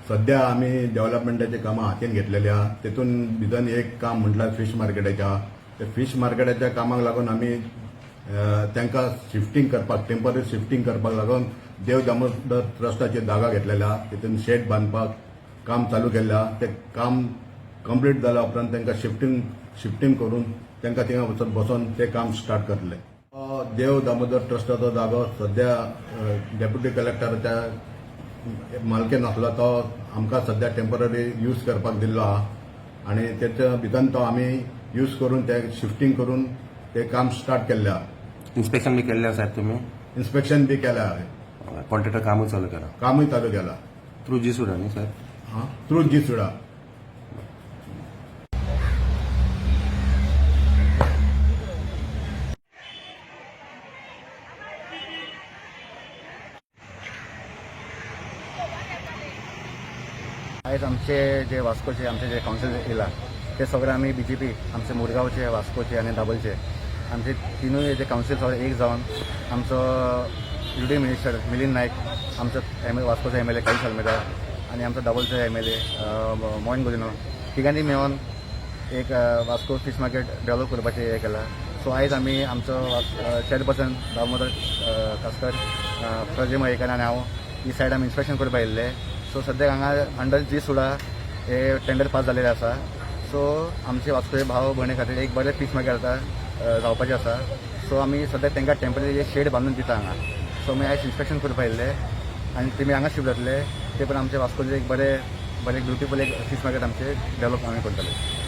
सध्या आम्ही डेव्हलपमेंटाची कामां हातीन घेतलेली आहा. तेतून भितर एक काम म्हटल्यार फिश मार्केटाच्या. ते फिश मार्केटाच्या कामाक लागून आम्ही त्यांना शिफ्टिंग करपाक टेम्पररी शिफ्टिंग करपाक लागून देव दामोदर ट्रस्टाची जागा घेतलेल्या आहा. तेतून शेड बांदपाक काम चालू केल्लें आहा. ते काम कंप्लीट जाल्या उपरांत त्यांना शिफ्टिंग करून त्यांना थिंगा बसून ते काम स्टार्ट करतले. देव दामोदर ट्रस्टाचो जागो सध्या डेप्युटी कलेक्टराच्या मालकीन आसलो. तो आमकां सध्या टेम्पररी यूज करपाक दिल्लो आहा आनी तेच्या भितर तो आमी यूज करून ते शिफ्टिंग करून ते काम स्टार्ट केल्लें आहा. इन्स्पेक्शन बी केल्लें साहेब तुम्ही इन्स्पेक्शन बी केलें आहा. कॉन्ट्रॅक्टर कामूय चालू केला कामूय चालू केलां थ्रू जी सुडा न्ही साहेब. थ्रू जी सुडा. आयज आमचे जे वास्कोचे आमचे जे कावन्सील येयला ते सगळे आमी बीजेपी आमचे मुरगांवचे वास्कोचे आनी दाबोलचे आमचे तिनूय जे कावन्सील सगळे एक जावन आमचो युडी मिनिस्टर मिलिंद नायक, आमचो वास्कोचो एमएलए कैलास आल्मेदा आनी आमचो दाबोलचो एमएलए मोहन गुदिनो तिगांनी मेळोन एक वास्को फिश मार्केट डेव्हलप करपाचें हें केलां. सो आयज आमी आमचो चेअरपर्सन दामोदर कासकर, प्रजय मयेकर आनी हांव ही सायड आमी इन्स्पेक्शन करपाक येयल्ले. सो सद्याक हांगा अंडर जी सुडा हे टेंडर पास जाल्लेले आसा. सो आमचे वास्कोचे भाव भयणी खातीर एक बरें फिश मार्केट आतां जावपाचें आसा. सो आमी सद्याक तांकां टेम्पररी शेड बांदून दिता हांगा. सो आमी आयज इन्स्पेक्शन करपाक येयल्ले आनी तुमी हांगा शिफ्ट जातले ते पण आमचे वास्कोचे एक बरें ब्युटिफूल एक फिश मार्केट आमचे डेव्हलप आमी करतले.